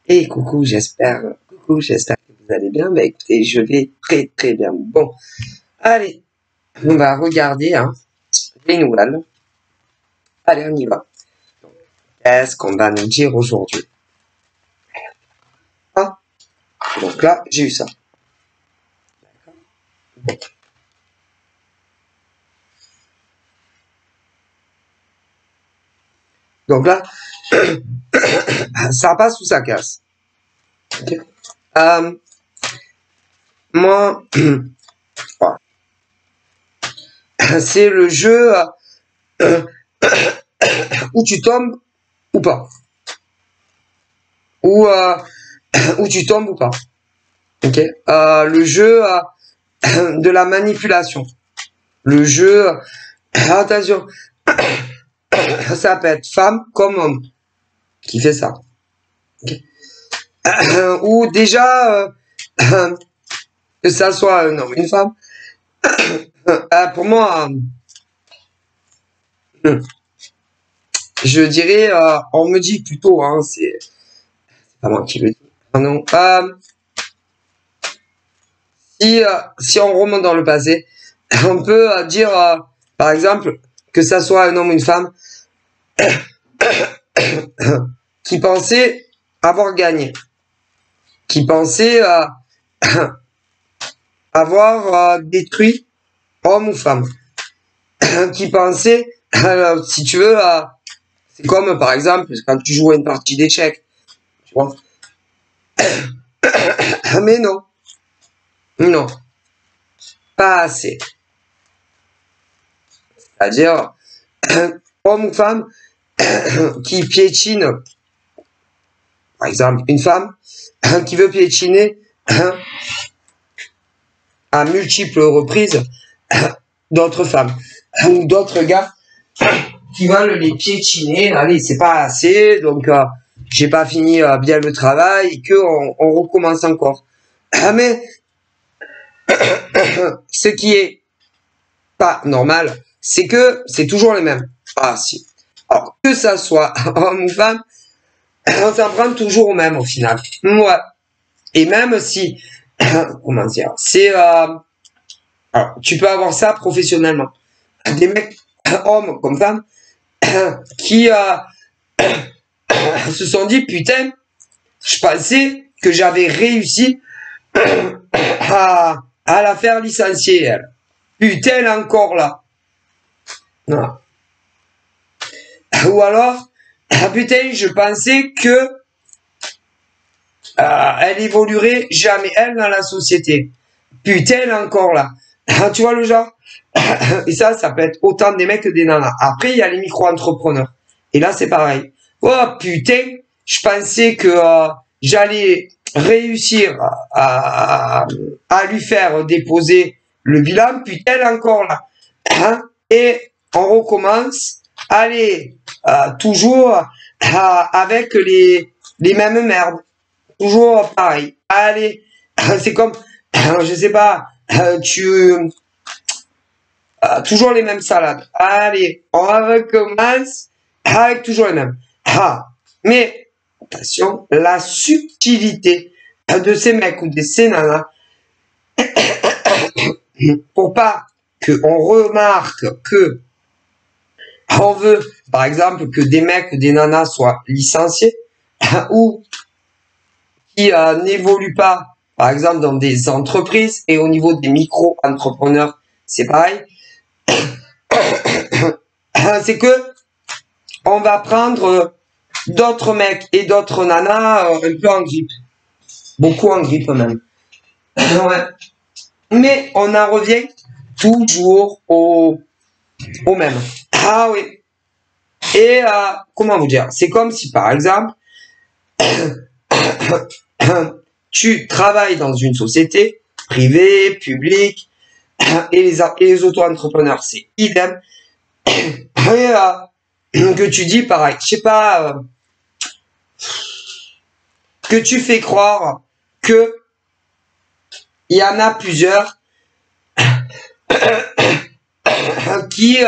Et coucou, j'espère que vous allez bien. Bah écoutez, je vais très très bien. Bon, allez, on va regarder les nouvelles. Allez, on y va. Qu'est-ce qu'on va nous dire aujourd'hui? Ah, donc là, j'ai eu ça. Bon. Donc là, ça passe ou ça casse. Okay. Moi, c'est le jeu où tu tombes ou pas. Ou où tu tombes ou pas. Ok. Le jeu de la manipulation. Le jeu, attention, ça peut être femme comme homme qui fait ça. Okay. Ou déjà, que ça soit un homme, une femme, pour moi, je dirais, on me dit plutôt, c'est pas moi qui le dis. Non, si on remonte dans le passé, on peut dire, par exemple, que ça soit un homme ou une femme qui pensait avoir gagné, qui pensait avoir détruit homme ou femme, qui pensait, si tu veux, c'est comme par exemple quand tu joues à une partie d'échecs, tu vois. Mais non, non, pas assez. C'est-à-dire, homme ou femme qui piétine, par exemple, une femme qui veut piétiner à multiples reprises d'autres femmes ou d'autres gars qui veulent les piétiner. Allez, c'est pas assez, donc j'ai pas fini bien le travail et que on recommence encore. Mais ce qui est pas normal, c'est que c'est toujours les mêmes. Ah si. Alors que ça soit homme ou femme, on s'en prend toujours au même au final. Ouais. Et même si, comment dire, c'est, alors, tu peux avoir ça professionnellement. Des mecs, hommes comme femmes, qui se sont dit putain, je pensais que j'avais réussi à la faire licencier elle. Putain, elle est encore là. Non. Ou alors, putain, je pensais que elle évoluerait jamais elle dans la société. Putain, elle est encore là. Tu vois le genre. Et ça peut être autant des mecs que des nanas. Après, il y a les micro-entrepreneurs. Et là, c'est pareil. Oh putain, je pensais que j'allais réussir à lui faire déposer le bilan. Putain, elle est encore là. Et on recommence. Allez, toujours avec les mêmes merdes. Toujours pareil. Allez, c'est comme, je sais pas, toujours les mêmes salades. Allez, on recommence avec toujours les mêmes. Mais attention, la subtilité de ces mecs ou de ces nanas, pour pas qu'on remarque que on veut, par exemple, que des mecs ou des nanas soient licenciés ou qui n'évoluent pas, par exemple, dans des entreprises et au niveau des micro-entrepreneurs, c'est pareil. C'est que on va prendre d'autres mecs et d'autres nanas un peu en grippe. Beaucoup en grippe même. Ouais. Mais on en revient toujours au même. Ah oui. Et comment vous dire? C'est comme si par exemple tu travailles dans une société privée, publique, et les auto-entrepreneurs, c'est idem. Et que tu dis pareil, je sais pas, que tu fais croire que il y en a plusieurs qui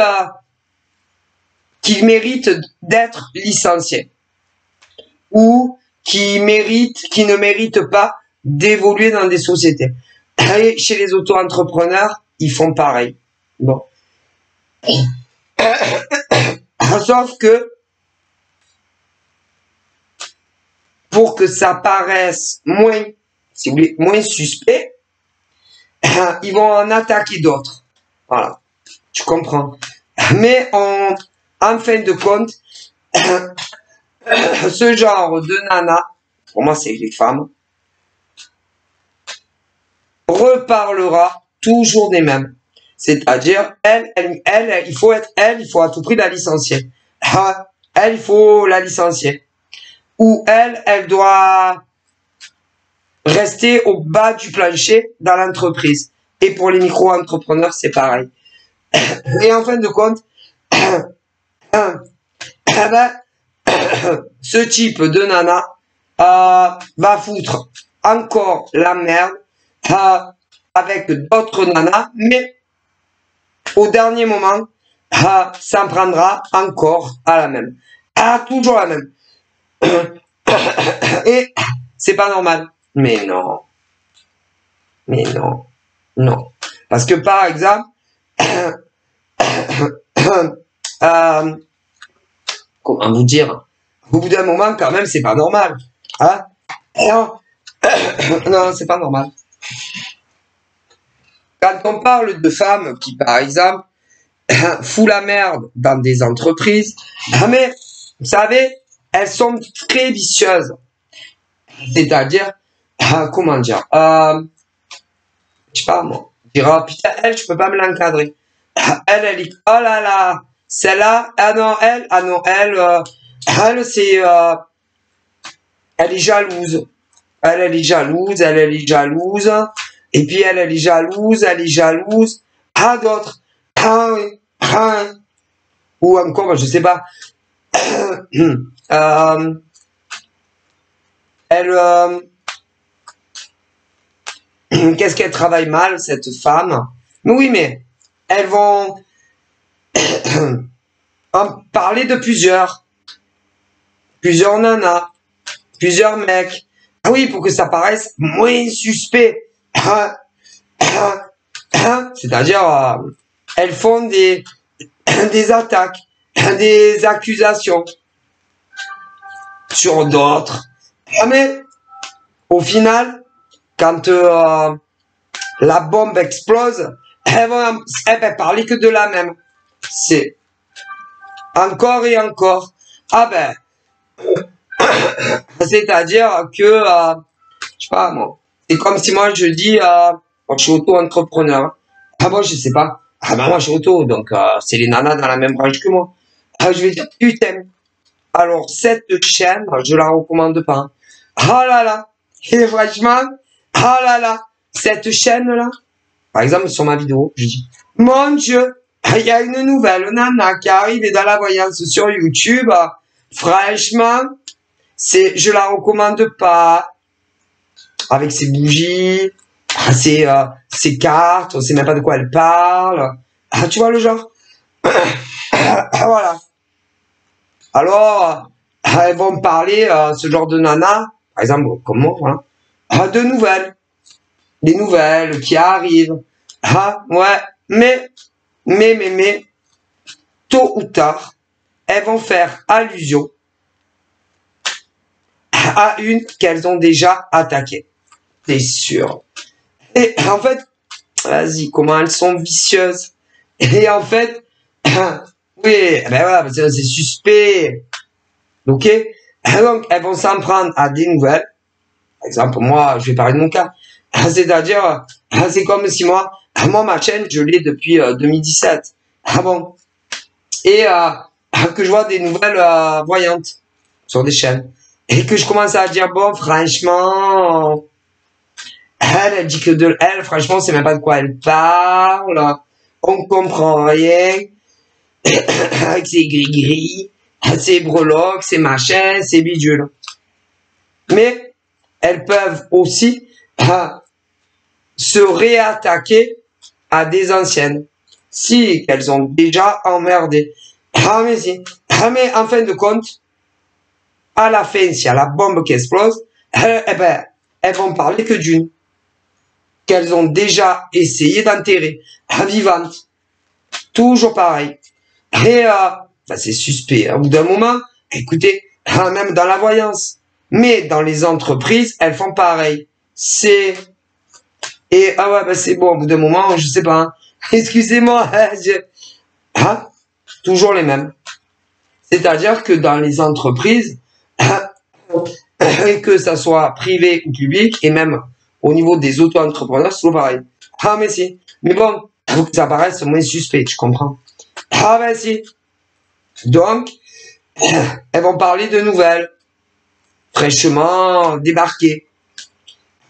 méritent d'être licenciés ou qui ne méritent pas d'évoluer dans des sociétés. Et chez les auto-entrepreneurs, ils font pareil. Bon. Sauf que, pour que ça paraisse moins, si vous voulez, moins suspect, ils vont en attaquer d'autres. Voilà. Tu comprends. Mais en fin de compte, ce genre de nana, pour moi c'est les femmes, reparlera toujours des mêmes. C'est-à-dire, il faut à tout prix la licencier. Elle, il faut la licencier. Ou elle doit rester au bas du plancher dans l'entreprise. Et pour les micro-entrepreneurs, c'est pareil. Et en fin de compte, ce type de nana va foutre encore la merde avec d'autres nanas, mais au dernier moment, ça prendra encore à la même. Toujours la même. Et c'est pas normal. Mais non. Mais non. Non. Parce que par exemple, comment vous dire, au bout d'un moment, quand même, c'est pas normal. Hein? Non, non, c'est pas normal. Quand on parle de femmes qui, par exemple, foutent la merde dans des entreprises, mais, vous savez, elles sont très vicieuses. C'est-à-dire, comment dire, je sais pas, moi, dire, putain, elle, je peux pas me l'encadrer. Elle est, oh là là, celle-là, elle, c'est, elle est jalouse. Elle est jalouse, elle est jalouse. Et puis, elle est jalouse, d'autres. Oui. Ou encore, je sais pas. Qu'est-ce qu'elle travaille mal, cette femme? Mais oui, mais elles vont en parler de plusieurs nanas, plusieurs mecs. Ah oui, pour que ça paraisse moins suspect. C'est-à-dire, elles font des attaques, des accusations sur d'autres. Mais au final, quand la bombe explose, elles vont parler que de la même. C'est encore et encore. Ah ben, c'est-à-dire que, je sais pas moi, c'est comme si moi je dis, je suis auto-entrepreneur. Ah moi je sais pas. Ah ben moi je suis auto, donc c'est les nanas dans la même branche que moi. Je vais dire putain. Alors cette chaîne, je la recommande pas. Oh là là. Et franchement, oh là là, cette chaîne-là, par exemple sur ma vidéo, je dis, mon Dieu, il y a une nouvelle nana qui arrive dans la voyance sur YouTube. Franchement, je la recommande pas. Avec ses bougies, ses cartes, on sait même pas de quoi elle parle. Tu vois le genre. Voilà. Alors, elles vont parler, ce genre de nana, par exemple, comme moi, voilà, de nouvelles. Des nouvelles qui arrivent. Ouais, mais, tôt ou tard, elles vont faire allusion à une qu'elles ont déjà attaquée. C'est sûr. Et en fait, vas-y, comment elles sont vicieuses. Et en fait, oui, ben voilà, c'est suspect. Ok? Donc, elles vont s'en prendre à des nouvelles. Par exemple, moi, je vais parler de mon cas. C'est-à-dire, c'est comme si moi, ma chaîne, je l'ai depuis 2017. Ah bon? Et que je vois des nouvelles voyantes sur des chaînes. Et que je commence à dire, bon, franchement, elle dit que de elle, franchement, c'est même pas de quoi elle parle. On comprend rien. Avec ses gris-gris, ses breloques, ses machins, ses bidules. Mais elles peuvent aussi se réattaquer à des anciennes. Si elles ont déjà emmerdé. Mais si. Mais en fin de compte, À la fin, s'il y a la bombe qui explose, eh ben, elles vont parler que d'une. Qu'elles ont déjà essayé d'enterrer, vivante. Toujours pareil. Et c'est suspect. Au bout d'un moment, écoutez, même dans la voyance, mais dans les entreprises, elles font pareil. C'est c'est bon. Au bout d'un moment, je sais pas. Hein. Excusez-moi, toujours les mêmes. C'est-à-dire que dans les entreprises, que ça soit privé ou public, et même au niveau des auto-entrepreneurs, c'est toujours pareil. Mais si. Mais bon, il faut que ça paraisse moins suspect, tu comprends? Si. Donc, elles vont parler de nouvelles, fraîchement débarquées.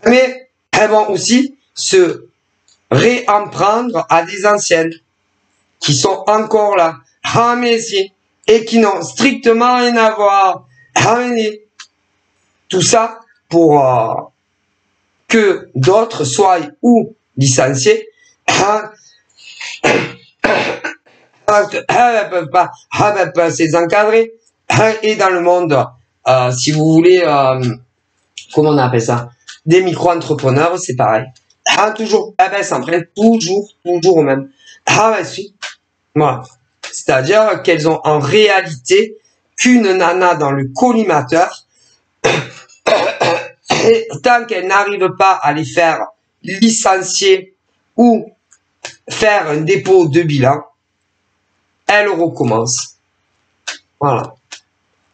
Mais elles vont aussi se réen prendre à des anciennes qui sont encore là. Mais si. Et qui n'ont strictement rien à voir. Tout ça pour que d'autres soient ou licenciés, peuvent pas s'encadrer. Et dans le monde, si vous voulez, comment on appelle ça, des micro-entrepreneurs, c'est pareil. Toujours, s'en prennent toujours au même. Si. Voilà. C'est-à-dire qu'elles ont en réalité qu'une nana dans le collimateur. Et tant qu'elles n'arrivent pas à les faire licencier ou faire un dépôt de bilan, elles recommencent. Voilà.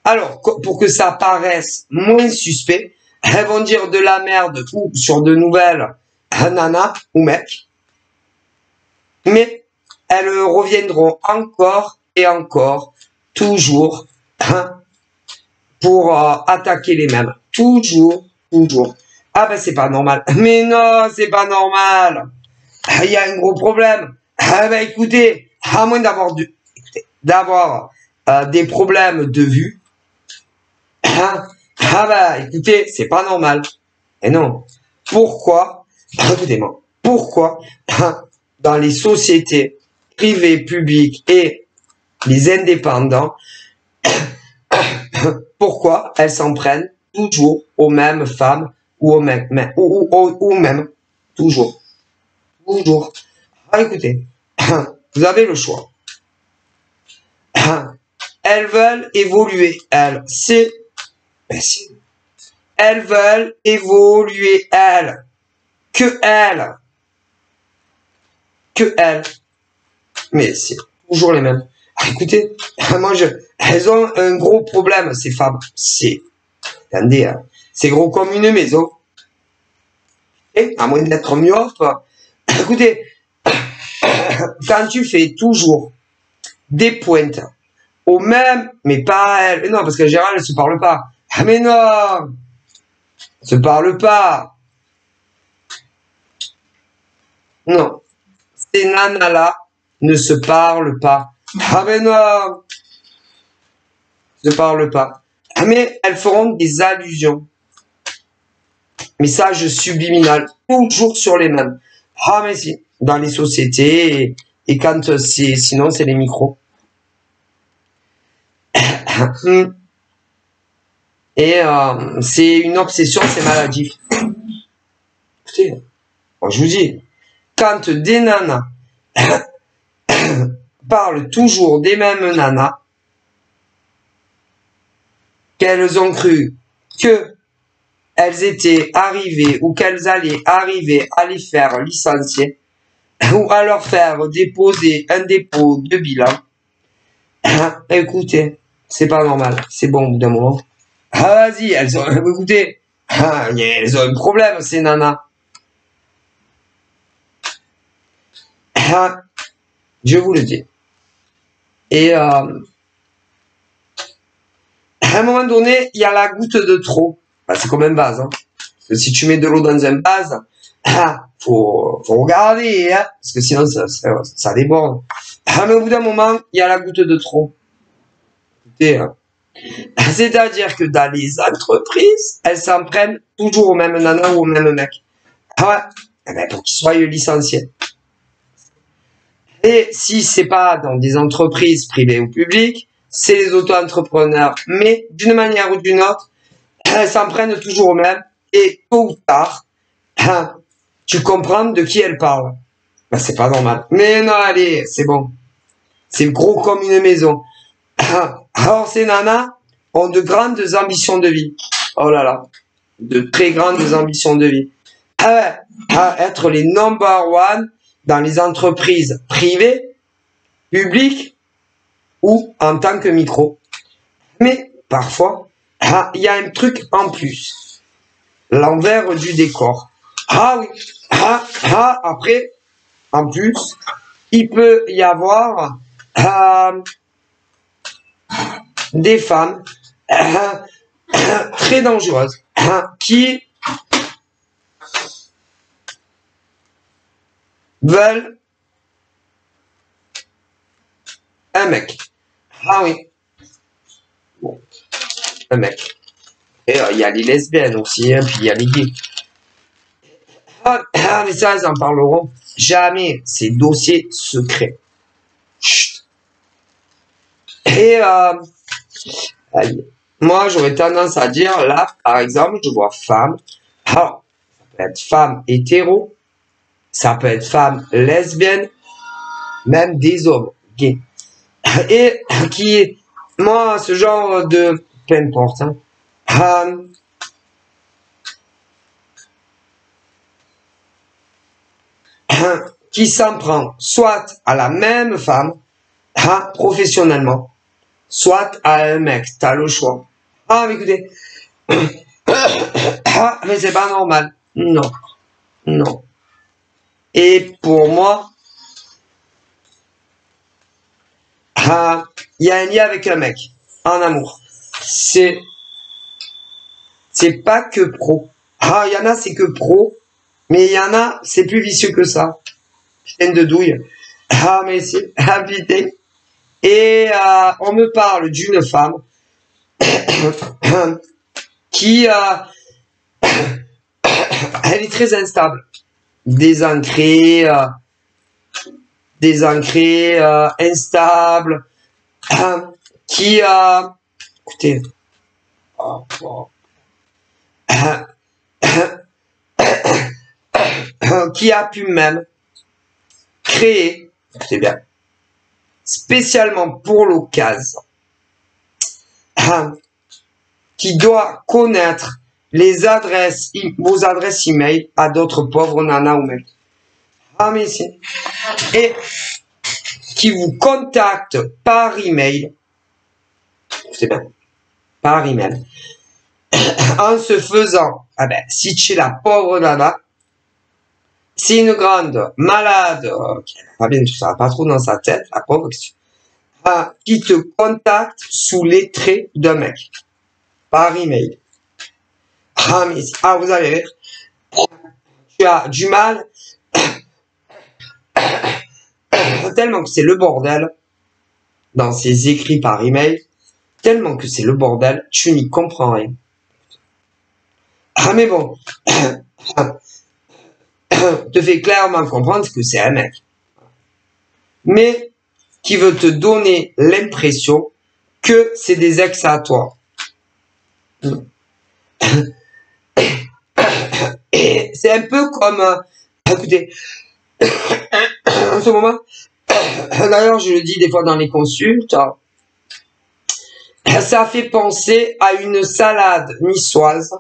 Alors, pour que ça paraisse moins suspect, elles vont dire de la merde ou sur de nouvelles nana ou mec, mais elles reviendront encore et encore, toujours, pour attaquer les mêmes. Toujours. C'est pas normal. Mais non, c'est pas normal. Il y a un gros problème. Écoutez, à moins d'avoir des problèmes de vue, écoutez, c'est pas normal. Et non. Pourquoi, écoutez-moi, pourquoi, dans les sociétés privées, publiques et les indépendants, pourquoi elles s'en prennent toujours aux mêmes femmes ou aux mêmes, ou même, toujours. Écoutez, vous avez le choix. Elles veulent évoluer, elles. Elles veulent évoluer, elles. Que elles. Mais c'est toujours les mêmes. Écoutez, elles ont un gros problème, ces femmes. Attendez, c'est gros comme une maison. Et à moins d'être myope, écoutez, quand tu fais toujours des pointes au même, mais pas elles. Non, parce qu'en général, elles se parlent pas. Mais non, se parlent pas. Non, ces nanas-là ne se parlent pas. Mais non, ne se parlent pas. Mais elles feront des allusions. Message subliminal, toujours sur les mêmes. Mais si, dans les sociétés, et quand sinon c'est les micros. Et c'est une obsession, c'est maladif. Écoutez, moi je vous dis, quand des nanas parlent toujours des mêmes nanas, qu'elles ont cru que elles étaient arrivées ou qu'elles allaient arriver à les faire licencier ou à leur faire déposer un dépôt de bilan, écoutez, c'est pas normal, c'est bon au bout d'un moment. Vas-y, écoutez, elles ont un problème, ces nanas. Je vous le dis. Et à un moment donné, il y a la goutte de trop. C'est comme un vase. Hein. Parce que si tu mets de l'eau dans un vase, faut regarder, hein, parce que sinon ça déborde. Mais au bout d'un moment, il y a la goutte de trop. Écoutez, c'est-à-dire que dans les entreprises, elles s'en prennent toujours au même nana ou au même mec. Pour qu'ils soient licenciés. Et si c'est pas dans des entreprises privées ou publiques, c'est les auto-entrepreneurs. Mais d'une manière ou d'une autre, elles s'en prennent toujours au même. Et tôt ou tard, tu comprends de qui elles parlent. Ben, c'est pas normal. Mais non, allez, c'est bon. C'est gros comme une maison. Alors, ces nanas ont de grandes ambitions de vie. Oh là là. De très grandes ambitions de vie. À être les number one dans les entreprises privées, publiques ou en tant que micro. Mais parfois, il y a un truc en plus. L'envers du décor. Ah oui. Après, en plus, il peut y avoir des femmes très dangereuses qui veulent un mec. Ah oui. Bon, un mec. Et il y a les lesbiennes aussi, hein, puis il y a les gays. Mais ça, ils en parleront jamais. C'est dossier secret. Chut. Et moi, j'aurais tendance à dire, là, par exemple, je vois femme. Alors, ça peut être femme hétéro. Ça peut être femme lesbienne. Même des hommes gays. Et qui, moi, ce genre de... Peu importe. Hein, qui s'en prend soit à la même femme, professionnellement, soit à un mec. T'as le choix. Ah, mais écoutez. Mais c'est pas normal. Non. Non. Et pour moi, il y a un lien avec un mec. En amour. C'est pas que pro. Il y en a, c'est que pro. Mais il y en a, c'est plus vicieux que ça. Putain de douille. Mais c'est... putain. Et on me parle d'une femme qui elle est très instable, désancrée, instable, qui écoutez, qui a pu même créer, écoutez bien, spécialement pour l'occasion, qui doit connaître les adresses, vos adresses email à d'autres pauvres nanas ou mecs. Mais ici. Et qui vous contacte par email. C'est bien. Par email. En se faisant, si tu es la pauvre nana, c'est une grande malade, qui n'a pas bien tout ça, pas trop dans sa tête, la pauvre, qui te contacte sous les traits d'un mec. Par email. Mais vous allez rire. Tu as du mal tellement que c'est le bordel dans ces écrits par email, tellement que c'est le bordel, tu n'y comprends rien. Mais bon, te fait clairement comprendre que c'est un mec. Mais qui veut te donner l'impression que c'est des ex à toi. Et c'est un peu comme, écoutez, en ce moment, d'ailleurs je le dis des fois dans les consultes, ça fait penser à une salade niçoise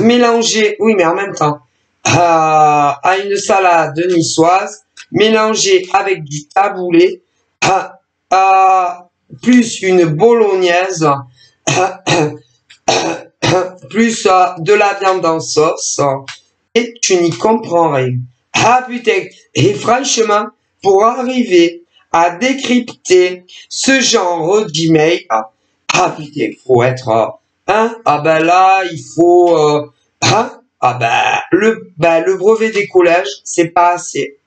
mélangée, oui mais en même temps, à une salade niçoise mélangée avec du taboulé, plus une bolognaise, plus de la viande en sauce, et tu n'y comprends rien. Putain, et franchement, pour arriver à décrypter ce genre d'email, putain, faut être, là, il faut, le brevet des collèges, c'est pas assez.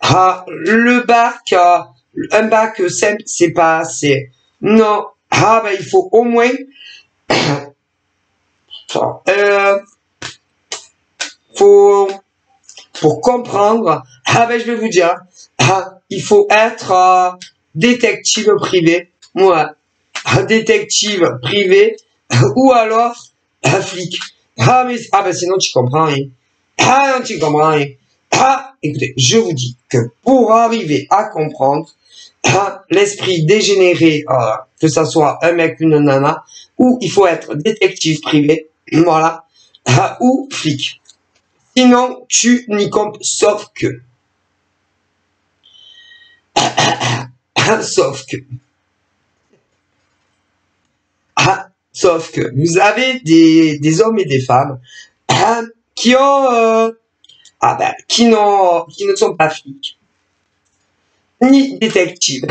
Le bac, un bac simple, c'est pas assez. Non, il faut au moins, pour comprendre, je vais vous dire, il faut être détective privé moi, détective privé, ou alors, un flic. Ah, mais, ah, ben, sinon, tu comprends rien. Ah, non, tu comprends rien. Ah, écoutez, je vous dis que pour arriver à comprendre, l'esprit dégénéré, que ça soit un mec, une nana, ou il faut être détective privé, voilà, ou flic. Sinon, tu n'y comptes, sauf que, sauf que, vous avez des hommes et des femmes, qui ont, qui ne sont pas flics, ni détectives,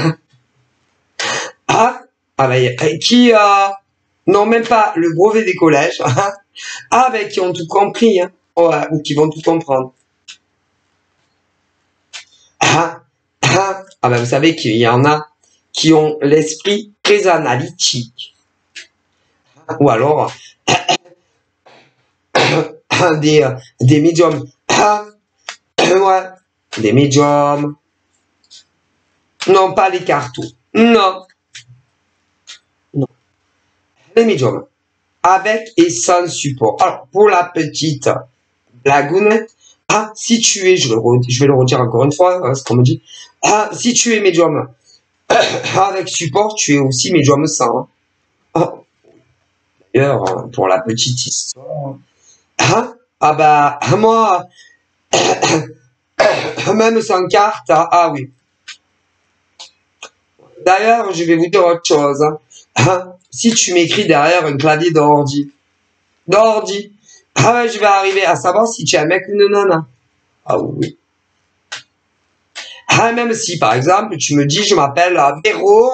qui n'ont même pas le brevet des collèges, qui ont tout compris, ou qui vont tout comprendre. Vous savez qu'il y en a qui ont l'esprit très analytique. Ou alors, des médiums. Ouais, des médiums. Non, pas les cartons. Non. Non. Les médiums. Avec et sans support. Alors, pour la petite blagounette, si tu es, je vais le redire encore une fois, ce qu'on me dit. Si tu es médium avec support, tu es aussi médium sans. D'ailleurs, pour la petite histoire, moi, même sans carte, oui. D'ailleurs, je vais vous dire autre chose. Si tu m'écris derrière un clavier d'ordi, je vais arriver à savoir si tu es un mec ou une nana. Ah oui. Même si, par exemple, tu me dis, je m'appelle Véro,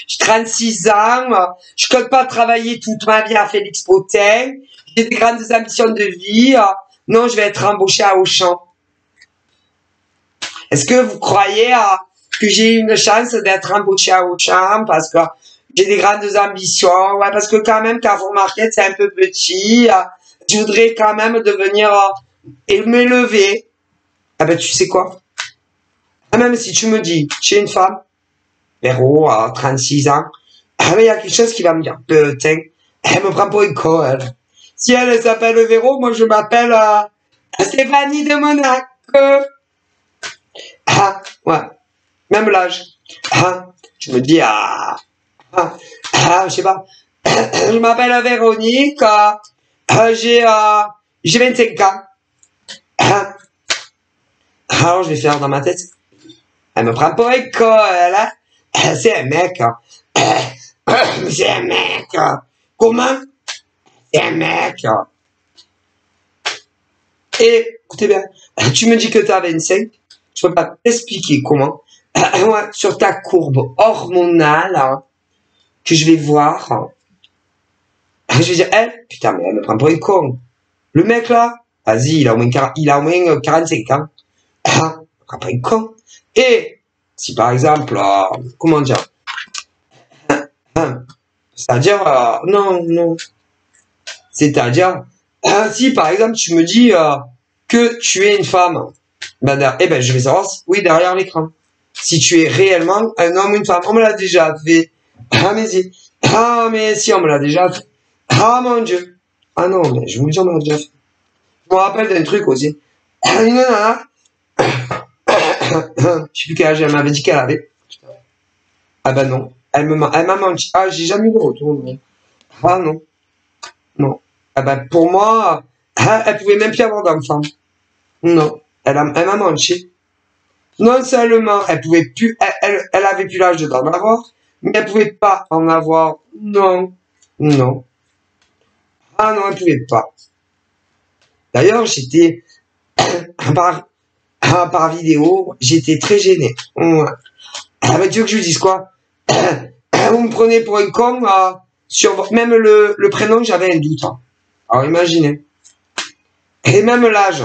j'ai 36 ans, je compte pas travailler toute ma vie à Félix Potin, j'ai des grandes ambitions de vie, non, je vais être embauché à Auchan. Est-ce que vous croyez que j'ai une chance d'être embauché à Auchan parce que j'ai des grandes ambitions? Ouais, parce que quand même, Carrefour Market, c'est un peu petit, je voudrais quand même devenir et m'élever. Tu sais quoi? Même si tu me dis, tu es une femme, Véro, 36 ans, il y a quelque chose qui va me dire, putain, elle me prend pour une conne. Si elle s'appelle Véro, moi je m'appelle Stéphanie de Monaco. Ouais, même l'âge. Je me dis, je sais pas, je m'appelle Véronique, j'ai 25 ans. Alors je vais faire dans ma tête, elle me prend pas une conne, c'est un mec. C'est un mec. Comment? C'est un mec. Et, écoutez bien, tu me dis que tu as 25, je peux pas t'expliquer comment, sur ta courbe hormonale, que je vais voir, je vais dire, putain, mais elle me prend pour une con. Le mec là, vas-y, il a au moins 45 ans. Elle me prend pour une con. Et, si par exemple, comment dire, c'est-à-dire, non. C'est-à-dire, si par exemple tu me dis que tu es une femme, je vais savoir, oui, derrière l'écran. Si tu es réellement un homme ou une femme, on me l'a déjà fait. Mais si, on me l'a déjà fait. Mon Dieu. Non, mais je vous le dis, on me l'a déjà fait. Je me rappelle d'un truc aussi. Une nana, je sais plus quel âge elle m'avait dit qu'elle avait. Non. Elle m'a menti. J'ai jamais eu de retour. Non. Non. Pour moi, elle pouvait même plus avoir d'enfant. Non. Elle m'a menti. Non seulement, elle pouvait plus, elle avait plus l'âge d'en avoir, mais elle pouvait pas en avoir. Non. Non. Non, elle pouvait pas. D'ailleurs, j'étais, par vidéo, j'étais très gêné. Tu veux que je vous dise quoi? Vous me prenez pour une con, sur même le prénom, j'avais un doute. Alors imaginez. Et même l'âge.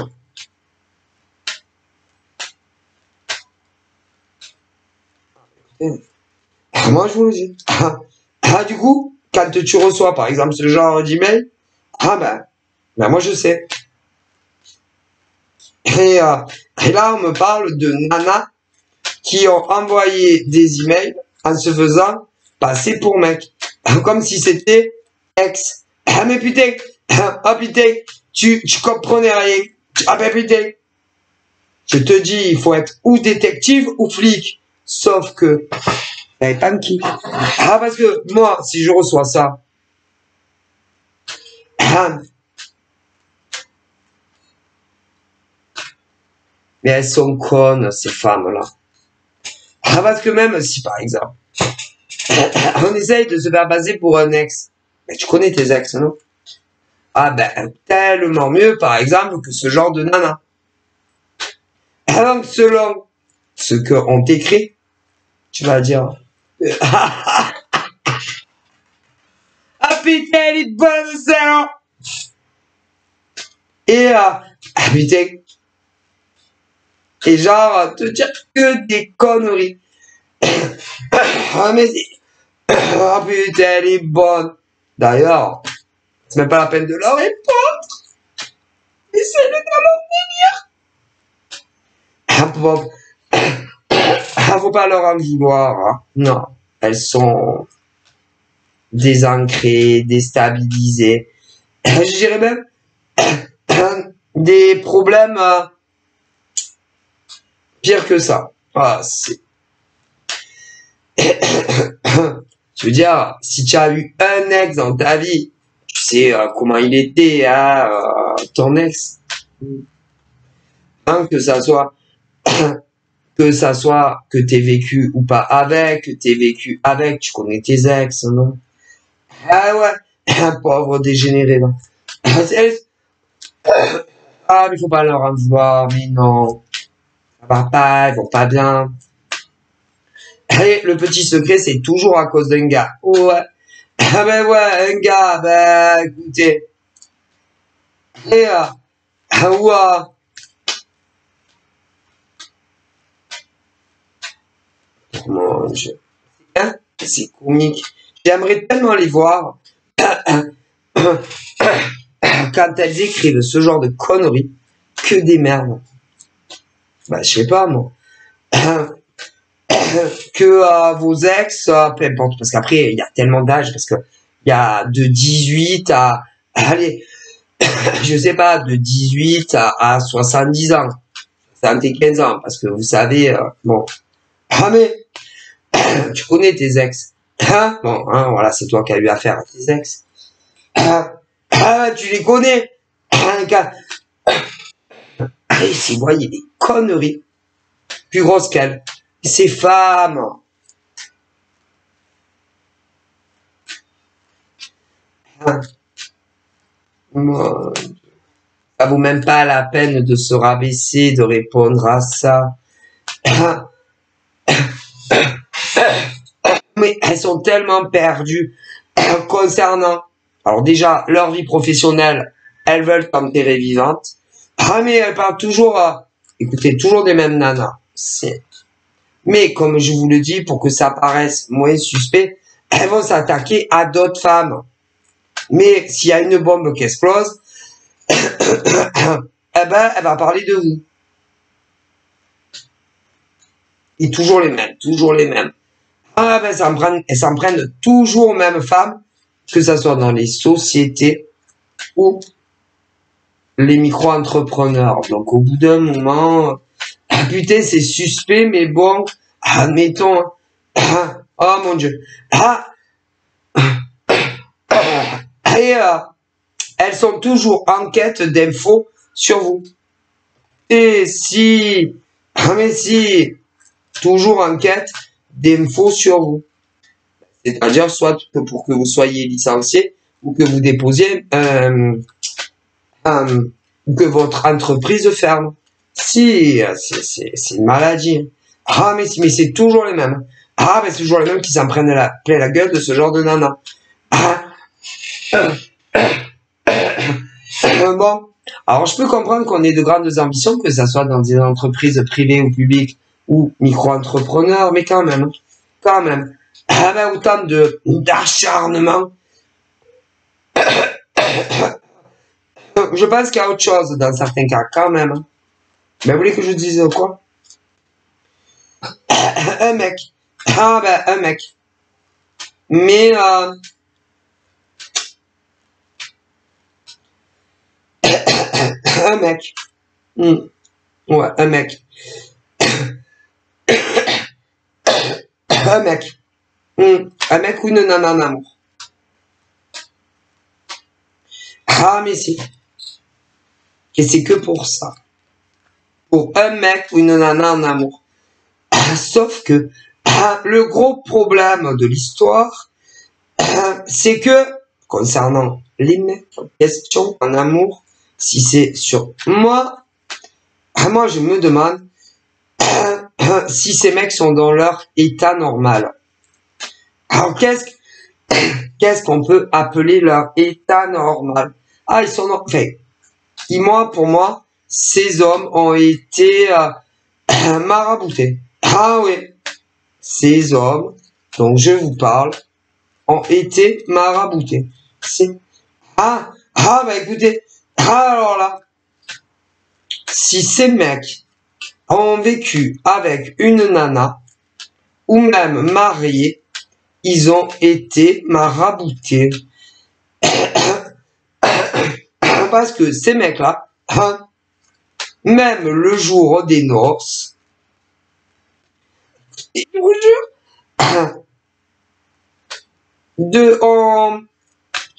Moi je vous le dis. Du coup, quand tu reçois par exemple ce genre d'email, moi je sais. Et là on me parle de nanas qui ont envoyé des emails en se faisant passer pour mec. Comme si c'était ex. Ah mais putain, ah putain, tu comprenais rien. Ah ben putain. Je te dis, il faut être ou détective ou flic. Sauf que, ben, tanky. Ah parce que moi, si je reçois ça, mais elles sont connes, ces femmes-là. Ah parce que même si, par exemple, on essaye de se faire passer pour un ex. Mais tu connais tes ex, non? Ah ben, tellement mieux, par exemple, que ce genre de nana. Alors, selon ce qu'on t'écrit, tu vas dire, ah putain, elle est bonne, ça! Et, putain, et genre, te dire que des conneries. Ah, mais ah putain, elle est bonne. D'ailleurs, c'est même pas la peine de leur répondre. Mais c'est le dans leur délire. Faut pas leur en vouloir. Hein. Non, elles sont désancrées, déstabilisées. Je dirais même des problèmes pire que ça. Ah, c'est... Je veux dire, si tu as eu un ex dans ta vie, tu sais comment il était, hein, ton ex. Hein, que ça soit que t'aies vécu ou pas avec, que t'aies vécu avec, tu connais tes ex, non? Ah ouais, un pauvre dégénéré, là. Ah, mais faut pas leur en vouloir, mais non. Ça va pas, ils vont pas bien. Et le petit secret, c'est toujours à cause d'un gars. Ouais. Ah ben ouais, un gars, ben écoutez. Et ouais. Mon Dieu. Hein? C'est comique. J'aimerais tellement les voir quand elles écrivent ce genre de conneries que des merdes. Bah, je sais pas, moi. Que vos ex, peu importe, parce qu'après, il y a tellement d'âge, parce que il y a de 18 à, allez, je sais pas, de 18 à 70 ans. 75 ans, parce que vous savez, bon. Ah, mais, tu connais tes ex. Hein? Bon, hein, voilà, c'est toi qui as eu affaire à tes ex. Tu les connais. Allez, si vous voyez des conneries plus grosses qu'elles. Ces femmes. Ça vaut même pas la peine de se rabaisser, de répondre à ça. Mais elles sont tellement perdues concernant, alors déjà, leur vie professionnelle, elles veulent t'enterrer vivante. Ah, mais elles parlent toujours, écoutez, toujours des mêmes nanas. Mais comme je vous le dis, pour que ça paraisse moins suspect, elles vont s'attaquer à d'autres femmes. Mais s'il y a une bombe qui explose, eh ben, elle va parler de vous. Et toujours les mêmes, toujours les mêmes. Ah ben, elles s'en prennent toujours aux mêmes femmes, que ce soit dans les sociétés ou les micro-entrepreneurs. Donc au bout d'un moment, ah, putain, c'est suspect, mais bon, admettons. Oh mon Dieu. Et elles sont toujours en quête d'infos sur vous. Et si, mais si, toujours en quête d'infos sur vous. C'est-à-dire soit pour que vous soyez licencié ou que vous déposiez ou que votre entreprise ferme. Si, c'est une maladie. Ah, mais c'est toujours les mêmes. Ah, mais c'est toujours les mêmes qui s'en prennent plein la gueule de ce genre de nana. Bon. Alors, je peux comprendre qu'on ait de grandes ambitions, que ça soit dans des entreprises privées ou publiques ou micro-entrepreneurs, mais quand même. Ah, ben, autant d'acharnement. Je pense qu'il y a autre chose dans certains cas, quand même. Mais vous voulez que je dise quoi? Un mec. Ah ben, un mec. Mais un mec. Ouais, un mec. Un mec. Un mec ou une nana en amour. Ah, mais si. Et c'est que pour ça. Pour un mec ou une nana en amour. Sauf que le gros problème de l'histoire, c'est que, concernant les mecs en question en amour, si c'est sur moi, moi je me demande si ces mecs sont dans leur état normal. Alors qu'est-ce qu'on peut appeler leur état normal? Ah, ils sont enfin, pour moi, ces hommes ont été maraboutés. Ah oui, ces hommes dont je vous parle ont été maraboutés. Bah écoutez, alors là, si ces mecs ont vécu avec une nana, ou même mariés, ils ont été maraboutés. Parce que ces mecs-là, même le jour des noces, et je vous jure,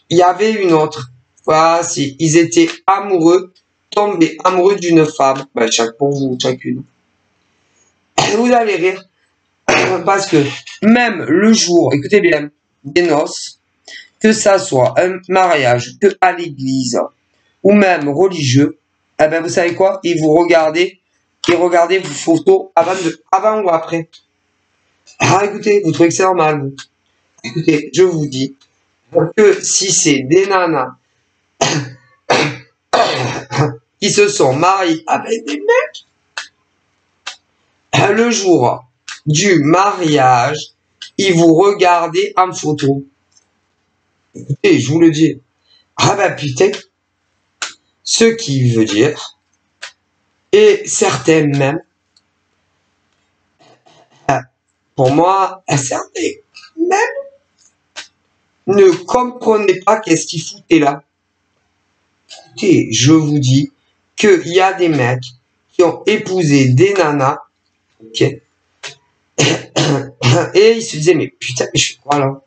il y avait une autre. Voilà, si ils étaient amoureux, tombés amoureux d'une femme, ben, chaque pour vous, chacune. Vous allez rire, parce que même le jour, écoutez bien, des noces, que ça soit un mariage, que à l'église, ou même religieux, eh ben vous savez quoi, ils regardez vos photos avant ou après. Ah écoutez, vous trouvez que c'est normal, vous. Écoutez, je vous dis que si c'est des nanas qui se sont mariés avec des mecs, le jour du mariage, ils vous regardez en photo. Écoutez, je vous le dis. Ah ben putain, ce qui veut dire, et certains même, pour moi, certains même ne comprenaient pas qu'est-ce qu'ils foutaient là. Écoutez, je vous dis qu'il y a des mecs qui ont épousé des nanas, ok, et ils se disaient, mais putain, mais je suis quoi là?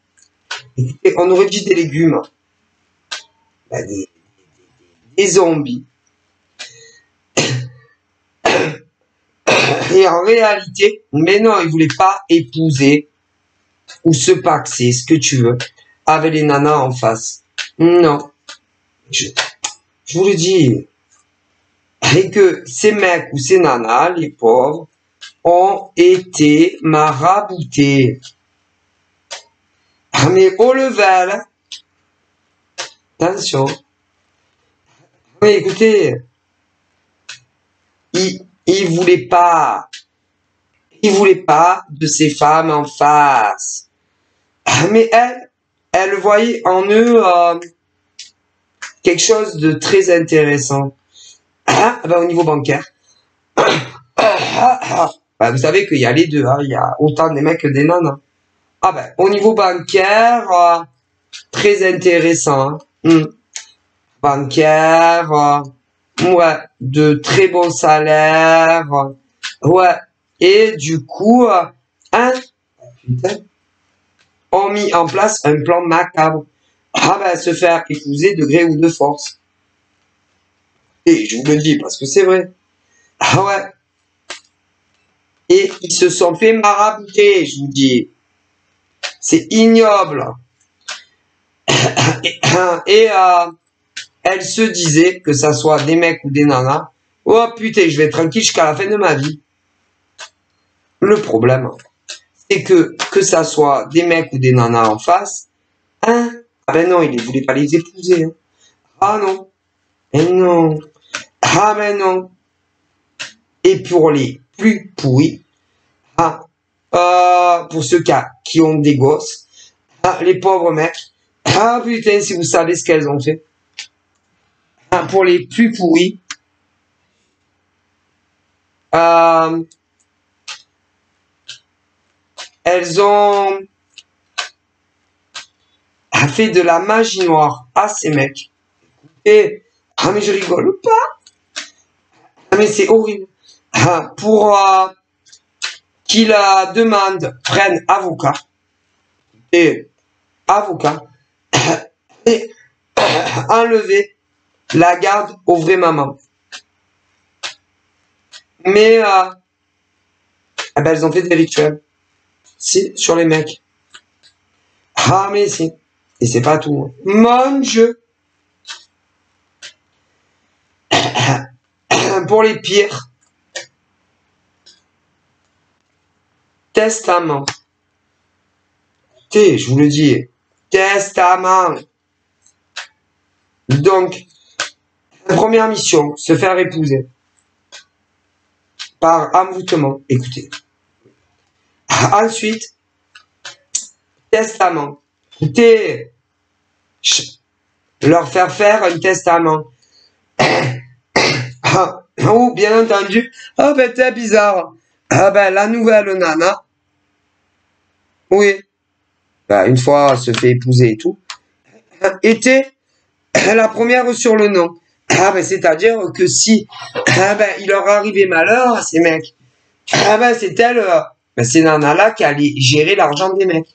Écoutez, on aurait dit des légumes, bah, des zombies. Et en réalité, mais non, ils voulaient pas épouser ou se paxer, ce que tu veux, avec les nanas en face. Non. Je vous le dis. Et que ces mecs ou ces nanas, les pauvres, ont été maraboutés. Mais au level, attention. Mais écoutez, ils voulaient pas de ces femmes en face. Mais elle voyait en eux quelque chose de très intéressant. Au niveau bancaire. Vous savez qu'il y a les deux, il y a autant des mecs que des nanas. Au niveau bancaire, très intéressant. Bancaire, ouais, de très bons salaires, ouais. Et du coup, ont mis en place un plan macabre. Se faire épouser de gré ou de force. Et je vous le dis parce que c'est vrai. Ouais. Et ils se sont fait marabouter, je vous dis. C'est ignoble. Et elle se disait, que ça soit des mecs ou des nanas, oh putain, je vais être tranquille jusqu'à la fin de ma vie. Le problème, c'est que ça soit des mecs ou des nanas en face, ah ben non, il ne voulait pas les épouser. Hein. Ah non. Et non. Ah ben non. Et pour les plus pourris, pour ceux qui ont des gosses, les pauvres mecs, putain, si vous savez ce qu'elles ont fait. Pour les plus pourris, elles ont a fait de la magie noire à ces mecs. Et, ah mais je rigole pas. Ah mais c'est horrible. Pour qu'il demande, prenne avocat. Et avocat. Et enlever la garde aux vraies mamans. Mais eh ben, elles ont fait des rituels. Si, sur les mecs. Ah mais si. Et c'est pas tout. Mon Dieu. Pour les pires. Testament. Je vous le dis. Testament. Donc, première mission, se faire épouser. Par envoûtement. Écoutez. Ensuite, testament. Écoutez, leur faire un testament. Oh, bien entendu. Ah ben, c'est bizarre. Ah ben, la nouvelle nana. Oui. Ben, une fois, elle se fait épouser et tout. Était la première sur le nom. Ah ben, c'est-à-dire que si ben, il leur arrivait malheur à ces mecs, ben, c'est elle, ben, ces nanas-là qui allaient gérer l'argent des mecs.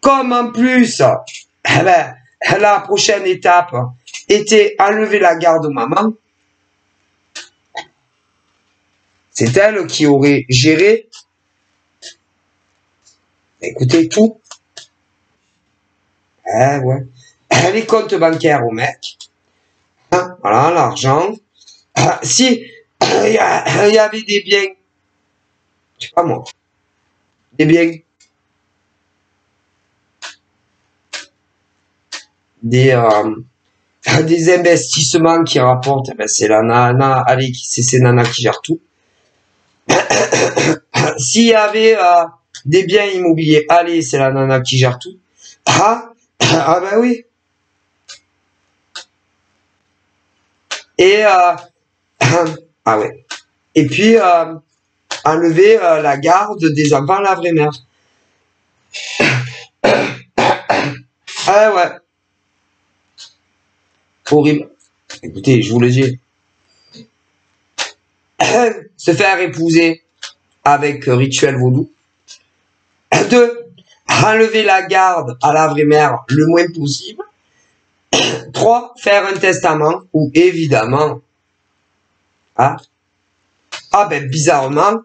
Comme en plus, ben, la prochaine étape était enlever la garde aux mamans, c'est elle qui aurait géré, écoutez, tout. Ouais. Les comptes bancaires aux mecs. Voilà, l'argent. Si il y avait des biens, je sais pas moi, des biens, des investissements qui rapportent, ben c'est la nana, allez, c'est ces nanas qui gèrent tout. S'il y avait des biens immobiliers, allez, c'est la nana qui gère tout. Ah ben oui. Et ah ouais. Et puis enlever la garde des enfants à la vraie mère. Ah ouais. Horrible. Écoutez, je vous le dis. Se faire épouser avec rituel vaudou. 2. Enlever la garde à la vraie mère le moins possible. 3. Faire un testament où évidemment, ben bizarrement,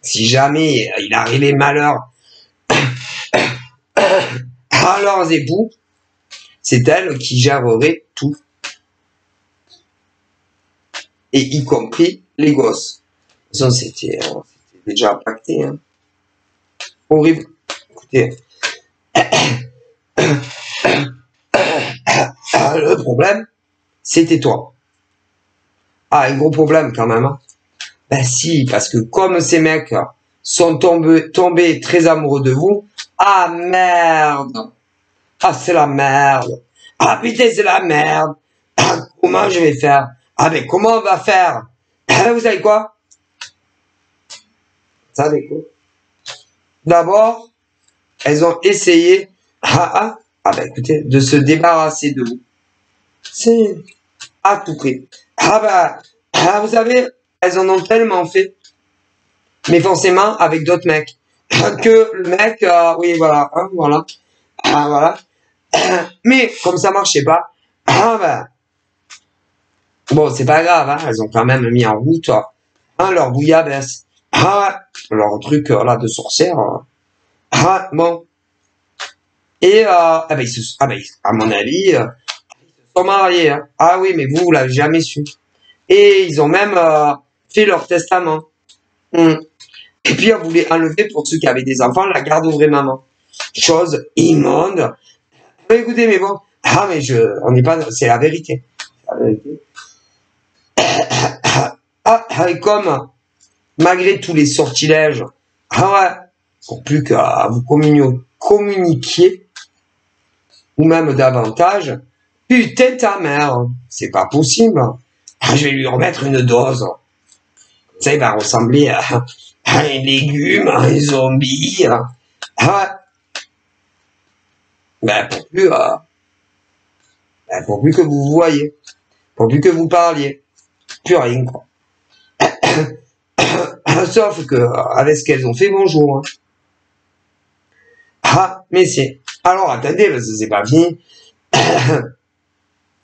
si jamais il arrivait malheur à leurs époux, c'est elle qui gérerait tout. Et y compris les gosses. De toute façon, c'était déjà pacté. Hein. Horrible. Écoutez. Le problème, c'était toi. Ah, un gros problème quand même. Hein. Ben si, parce que comme ces mecs sont tombés très amoureux de vous, ah merde. Ah, c'est la merde. Ah putain, c'est la merde. Ah, comment je vais faire? Ah ben comment on va faire? Vous savez quoi? Vous savez quoi? D'abord, elles ont essayé ben écoutez, de se débarrasser de vous. C'est à tout prix. Vous savez, elles en ont tellement fait, mais forcément avec d'autres mecs. Que le mec, oui voilà, hein, voilà, voilà. Mais comme ça marchait pas, bon c'est pas grave, hein, elles ont quand même mis en route leur bouillabaisse, leur truc là de sorcière. Bon. Et à mon avis, ils se sont mariés. Hein. Ah oui, mais vous l'avez jamais su. Et ils ont même fait leur testament. Et puis on voulait enlever pour ceux qui avaient des enfants la garde aux vraies mamans. Chose immonde. Écoutez, mais bon, mais on n'est pas, c'est la vérité. La vérité. Et comme malgré tous les sortilèges, pour plus qu'à vous communiquiez, ou même davantage, putain ta mère, c'est pas possible. Je vais lui remettre une dose. Ça, il va ressembler à un légume, à un zombie. Ah ouais. Ben, pour plus que vous vous voyez. Pour plus que vous parliez. Plus rien, quoi. Sauf que, avec ce qu'elles ont fait, bonjour. Hein. Ah, mais si. Alors, attendez, parce que c'est pas fini.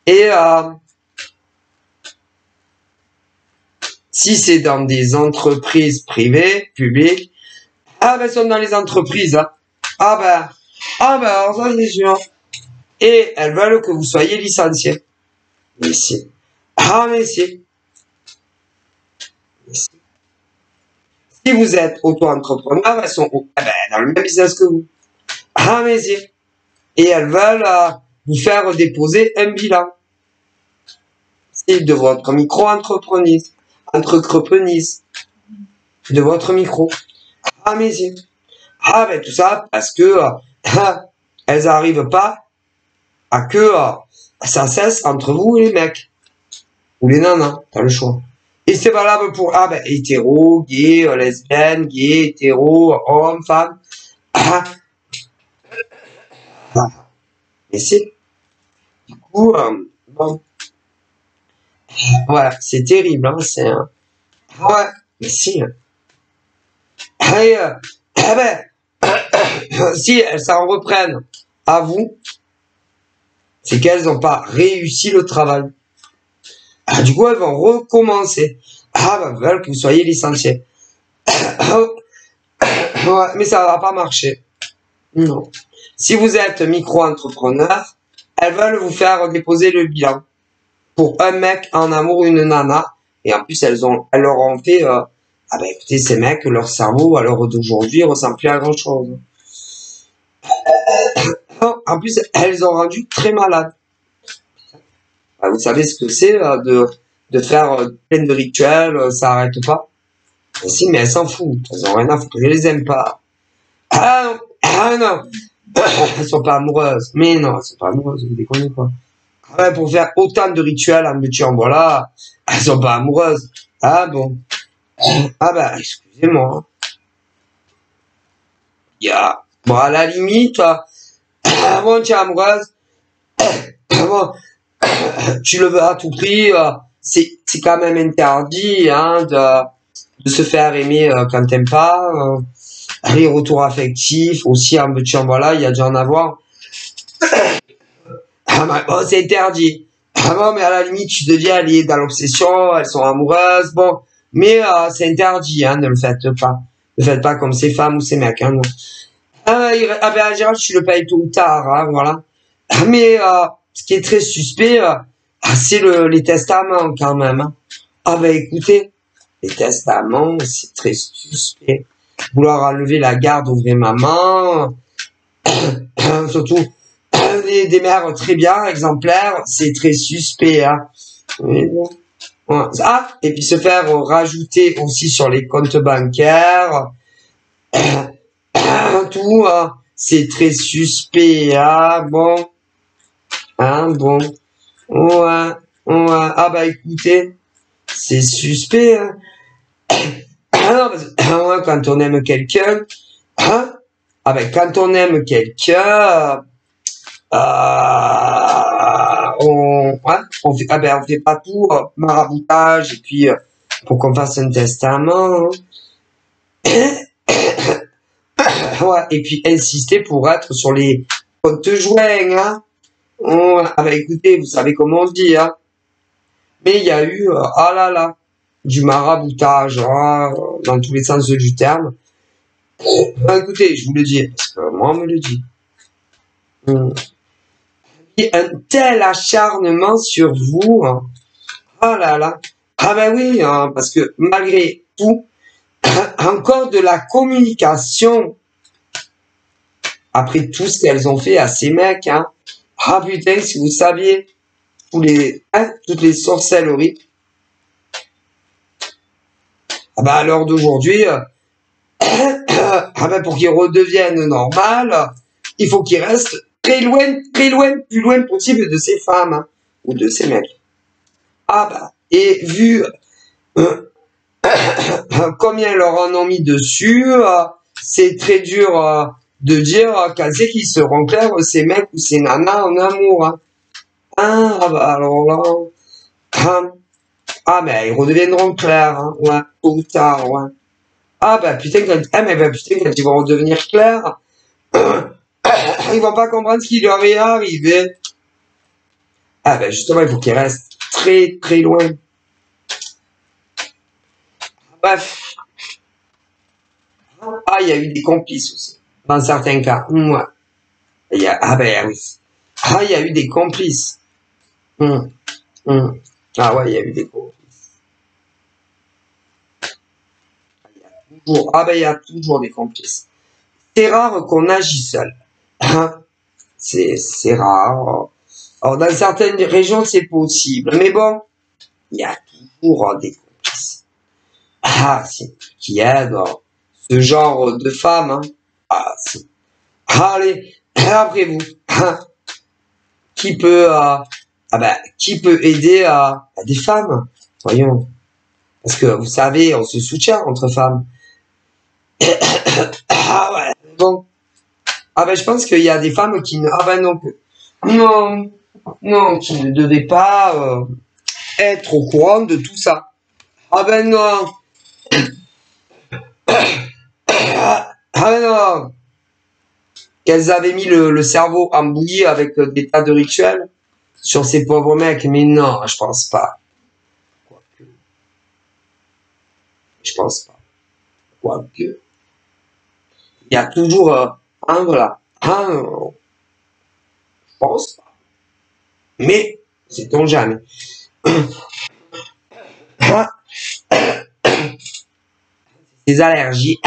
Et, si c'est dans des entreprises privées, publiques, ah ben, sont dans les entreprises, hein. Ah ben, alors ça, c'est sûr. Et elles veulent que vous soyez licencié. Mais si. Ah, mais si. Si vous êtes auto-entrepreneur, elles sont dans le même business que vous. Ah, mais si. Et elles veulent vous faire déposer un bilan. C'est de votre micro-entreprise. De votre micro. Ah, mais si. Ah, ben tout ça parce que elles n'arrivent pas à que ça cesse entre vous et les mecs. Ou les nanas, t'as le choix. Et c'est valable pour hétéro, gay, lesbienne, gay, hétéro, homme, femme. Et c'est du coup, bon, voilà, c'est terrible, hein, c'est ouais, mais si. Et, si elles s'en reprennent à vous, c'est qu'elles n'ont pas réussi le travail. Du coup, elles vont recommencer. Elles veulent que vous soyez licencié. Ouais, mais ça va pas marcher. Non. Si vous êtes micro-entrepreneur, elles veulent vous faire déposer le bilan. Pour un mec en amour, une nana. Et en plus, elles leur ont fait, écoutez, ces mecs, leur cerveau, à l'heure d'aujourd'hui, ressemble plus à grand chose. En plus, elles ont rendu très malades. Vous savez ce que c'est, de faire plein de rituels, ça arrête pas. Mais si, mais elles s'en foutent. Elles ont rien à foutre. Je les aime pas. Ah non. Elles sont pas amoureuses. Mais non, elles sont pas amoureuses, vous déconnez quoi. Ouais, pour faire autant de rituels en me tuant, voilà, elles sont pas amoureuses. Ah bon. Excusez-moi. Bon, à la limite, bon, tu es amoureuse. Bon, tu le veux à tout prix. C'est quand même interdit, hein, de se faire aimer quand t'aimes pas. Les retours affectifs aussi en me tuant, voilà, il y a dû en avoir. Bon, c'est interdit. Bon, mais à la limite, tu deviens lié dans l'obsession, elles sont amoureuses, bon. Mais c'est interdit, hein, ne le faites pas. Ne faites pas comme ces femmes ou ces mecs, hein. En général, tu le payes tôt ou tard, hein, voilà. Mais ce qui est très suspect, c'est les testaments quand même. Hein. Écoutez, les testaments, c'est très suspect. Vouloir enlever la garde aux vraies mamans, surtout des mères très bien, exemplaires, c'est très suspect. Hein. Et puis se faire rajouter aussi sur les comptes bancaires, tout, c'est très suspect. Ah bon, bon, ouais. Écoutez, c'est suspect. Hein. Non, quand on aime quelqu'un, quand on aime quelqu'un, on fait pas tout maraboutage et puis pour qu'on fasse un testament. Ouais, et puis insister pour être sur les comptes joints, hein. Écoutez, vous savez comment on se dit, hein. Mais il y a eu, du maraboutage, hein, dans tous les sens du terme. Écoutez, je vous le dis, parce que moi, on me le dit. Et un tel acharnement sur vous, hein. Oui, hein, parce que malgré tout, encore de la communication, après tout ce qu'elles ont fait à ces mecs, hein. Putain, si vous saviez, toutes les sorcelleries. À l'heure d'aujourd'hui, pour qu'ils redeviennent normal, il faut qu'ils restent très loin, plus loin possible de ces femmes, hein, ou de ces mecs. Et vu combien leur en ont mis dessus, c'est très dur de dire quand c'est qu'ils seront clairs, ces mecs ou ces nanas en amour. Hein. Ah, bah alors là, ah, mais ils redeviendront clairs, hein, ouais, tôt ou tard, ouais. Ah, bah putain, quand ils vont redevenir clairs, ils vont pas comprendre ce qui leur est arrivé. Ah, ben justement, il faut qu'ils restent très, très loin. Bref. Ah, il y a eu des complices aussi. Dans certains cas. Ouais. Ah, ben oui. Ah, il y a eu des complices. Ah ouais, il y a eu des complices. Ah ben, il y a toujours des complices. C'est rare qu'on agit seul. Hein. C'est rare. Alors, dans certaines régions, c'est possible. Mais bon, il y a toujours des complices. Ah, si. Qui aident ce genre de femmes. Hein. Ah, si. Allez, après vous. Qui peut, qui peut aider à des femmes? Voyons. Parce que vous savez, on se soutient entre femmes. Ah ouais. Bon. Ah ben je pense qu'il y a des femmes qui ne. Ah ben non. Non. Non, qui ne devaient pas être au courant de tout ça. Ah ben non. Ah ben non. Qu'elles avaient mis le cerveau en bouillie avec des tas de rituels sur ces pauvres mecs. Mais non, je pense pas. Je pense pas. Quoique. Il y a toujours un, voilà. Je pense pas. Mais, sait-on jamais. Des allergies.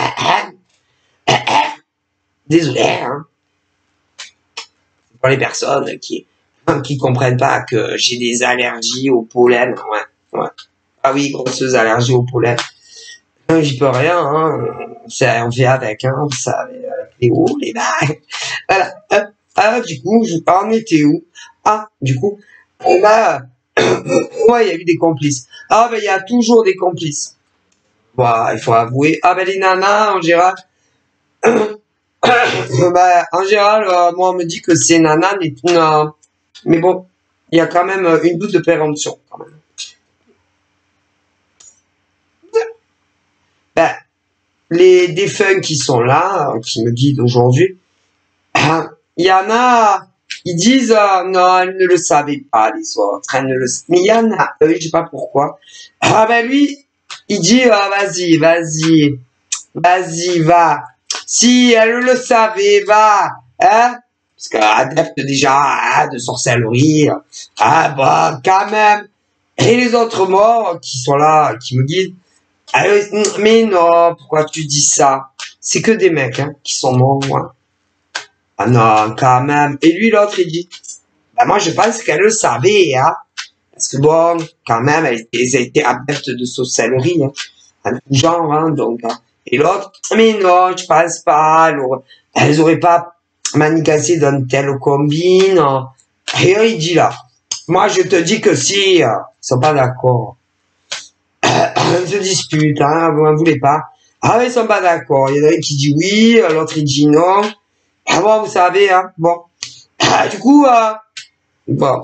Désolé, hein. Pour les personnes qui comprennent pas que j'ai des allergies au pollen. Ouais. Ah oui, grosses allergies au pollen. J'y peux rien, hein. On fait avec, hein. Vous savez, avec les hauts, les bas. Voilà. Ah, du coup, je en étais où? Ah, du coup, bah, ouais, il y a eu des complices. Ah, ben, il y a toujours des complices. Bah, il faut avouer. Ah, ben, les nanas, en général, bah, en général, moi, on me dit que ces nanas, mais bon, il y a quand même une doute de prévention, quand même. Ben, les défunts qui sont là, qui me guident aujourd'hui, il y en a, ils disent, non, elles ne le savaient pas, les autres, elles ne le mais il y en a, je sais pas pourquoi. Ah ben lui, il dit, vas-y, va. Si elle le savait, va, hein, parce qu'adepte déjà de sorcellerie, bah, quand même. Et les autres morts qui sont là, qui me guident, mais non, pourquoi tu dis ça? C'est que des mecs, hein, qui sont morts, moi. Ah non, quand même. Et lui, l'autre, il dit, bah, moi, je pense qu'elle le savait, hein. Parce que bon, quand même, elle a été adepte de sorcellerie, hein. Un tout genre, hein, donc. Hein. Et l'autre, mais non, je pense pas. Elles auraient pas manigancé dans telle combine. Hein. Et là, il dit là, moi, je te dis que si, ils sont pas d'accord. Ils se disputent, hein, vous n'en voulez pas. Ah, mais ils sont pas d'accord. Il y en a un qui dit oui, l'autre, il dit non. Ah bon, vous savez, hein, bon. Du coup, bon.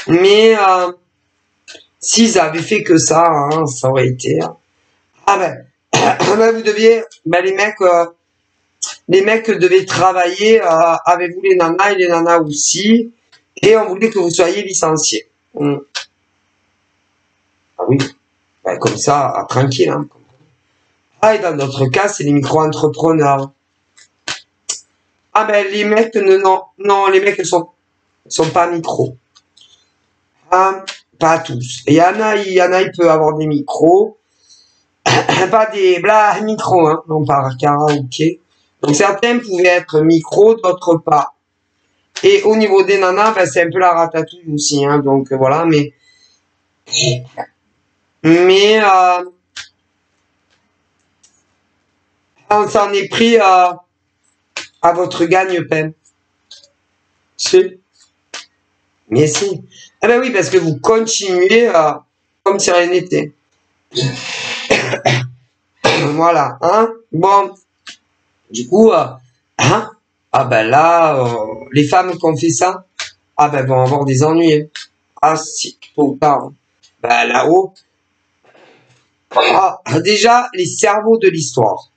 Mais s'ils avaient fait que ça, hein, ça aurait été. Ah ben, vous deviez, ben les mecs devaient travailler avec vous les nanas et les nanas aussi, et on voulait que vous soyez licenciés. Ah oui, ben, comme ça, tranquille. Hein. Ah et dans notre cas, c'est les micro-entrepreneurs. Ah ben les mecs non, les mecs sont pas micros. Ah, pas tous. Il y en a, il peut avoir des micros. Pas des micros, hein, non par karaoké. Donc certains pouvaient être micros, d'autres pas. Et au niveau des nanas, ben, c'est un peu la ratatouille aussi, hein, donc voilà, mais on s'en est pris à votre gagne-pain. Si. Mais si. Ah ben oui, parce que vous continuez comme si rien n'était. Voilà, hein. Bon. Du coup, hein, ah ben là, les femmes qui ont fait ça, ah ben vont avoir des ennuis. Ah si, tôt ou tard. Ben là-haut, déjà, les cerveaux de l'histoire.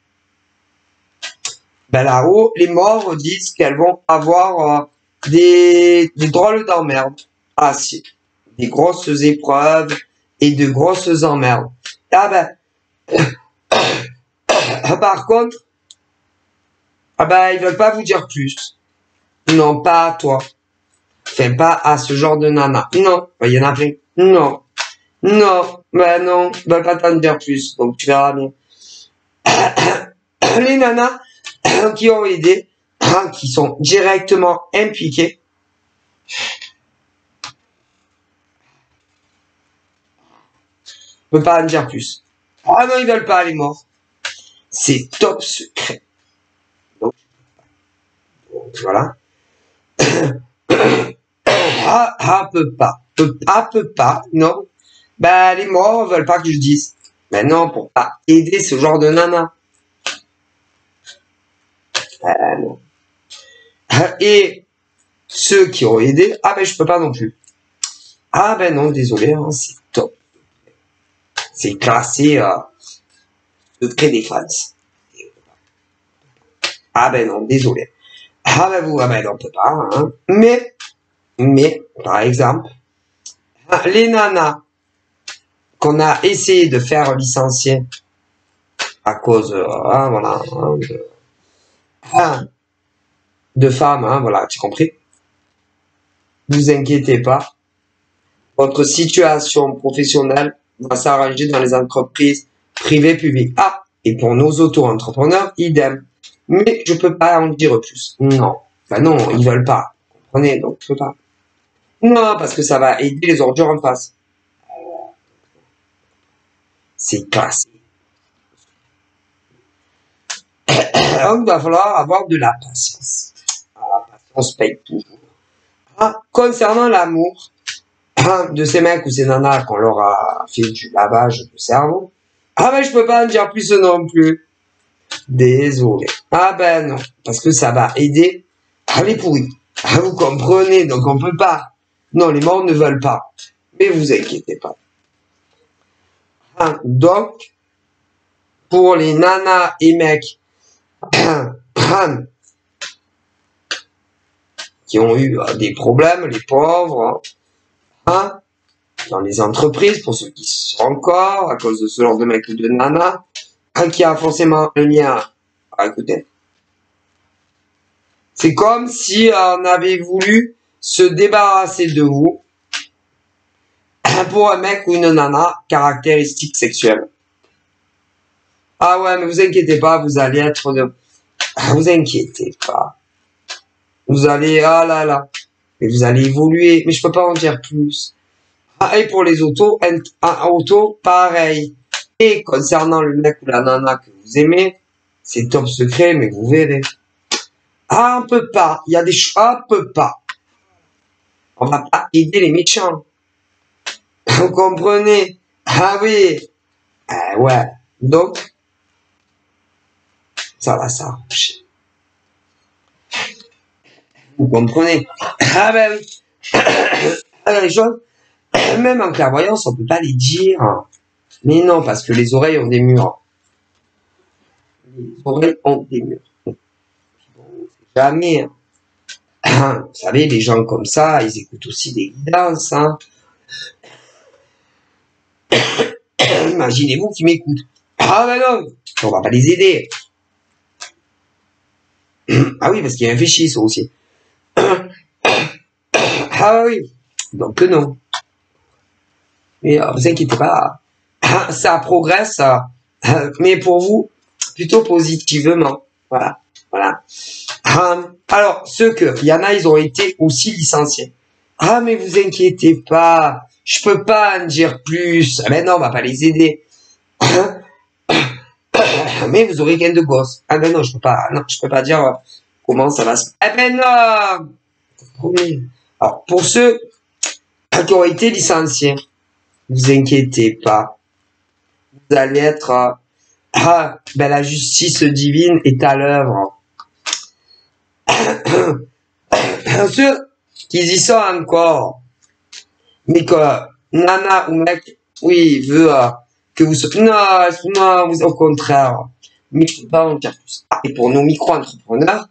Ben là-haut, les morts disent qu'elles vont avoir des drôles d'emmerdes. Ah si, des grosses épreuves et de grosses emmerdes. Ah ben, par contre, ah ben, ils veulent pas vous dire plus. Non, pas à toi. Enfin, pas à ce genre de nana. Non, il y en a plein. Non, non, ben non, ils veulent pas t'en dire plus. Donc tu verras bien. Les nanas qui ont aidé, qui sont directement impliquées, je peux pas en dire plus. Ah non, ils veulent pas les morts. C'est top secret. Donc voilà. Peut pas, non. Ben, les morts veulent pas que je dise. Mais non, pour pas aider ce genre de nana. Non. Et ceux qui ont aidé, ah ben je peux pas non plus. Ah ben non, désolé, hein, c'est top. C'est classé secret des fans. Ah ben non, désolé. Ah ben vous, ah ben non, on peut pas. Hein. Mais, par exemple, les nanas qu'on a essayé de faire licencier à cause, voilà, de femmes, voilà, tu as compris? Vous inquiétez pas, votre situation professionnelle va s'arranger dans les entreprises privées publiques. Ah, et pour nos auto-entrepreneurs, idem. Mais je peux pas en dire plus. Non, ben non, ils veulent pas. Vous comprenez, donc je peux pas. Non, parce que ça va aider les ordures en face. C'est classe. Donc, il va falloir avoir de la patience. La patience paye toujours. Concernant l'amour de ces mecs ou ces nanas qu'on leur a fait du lavage de cerveau, ben je peux pas en dire plus non plus. Désolé. Ah ben non, parce que ça va aider les pourris. Vous comprenez, donc on peut pas. Non, les morts ne veulent pas. Mais vous inquiétez pas. Donc, pour les nanas et mecs qui ont eu des problèmes, les pauvres, dans les entreprises, pour ceux qui sont encore, à cause de ce genre de mec ou de nana, qui a forcément un lien à écouter. C'est comme si on avait voulu se débarrasser de vous pour un mec ou une nana caractéristique sexuelle. Ah ouais, mais vous inquiétez pas, vous allez être de... Vous inquiétez pas. Vous allez, ah là là, mais vous allez évoluer, mais je peux pas en dire plus. Et pour les autos, pareil. Et concernant le mec ou la nana que vous aimez, c'est top secret, mais vous verrez. On peut pas. Il y a des choses, on peut pas. On va pas aider les méchants. Vous comprenez? Ah oui. Ouais. Donc, ça va s'arranger. Vous comprenez? Ah ben oui. Les choses, même en clairvoyance, on peut pas les dire. Mais non, parce que les oreilles ont des murs. Les oreilles ont des murs. Jamais. Vous savez, les gens comme ça, ils écoutent aussi des guidances. Imaginez-vous qu'ils m'écoutent. Ah ben non, on va pas les aider. Ah oui, parce qu'il y a un fichier, ça aussi. Ah oui, donc non. Mais vous inquiétez pas, ça progresse, mais pour vous, plutôt positivement. Voilà, voilà. Alors, il y en a, ils ont été aussi licenciés. Mais vous inquiétez pas, je peux pas en dire plus. Mais non, on va pas les aider. Mais vous aurez gain de gosse. Ah ben non, je peux pas dire comment ça va se... Ah ben non. Alors, pour ceux qui ont été licenciés, vous inquiétez pas. Vous allez être Ah, ben la justice divine est à l'œuvre. Ceux qui y sont encore, mais que nana ou mec, oui, veut que vous soyez... Non, non, vous au contraire. Mais je peux pas en dire plus. Ah, et pour nos micro-entrepreneurs,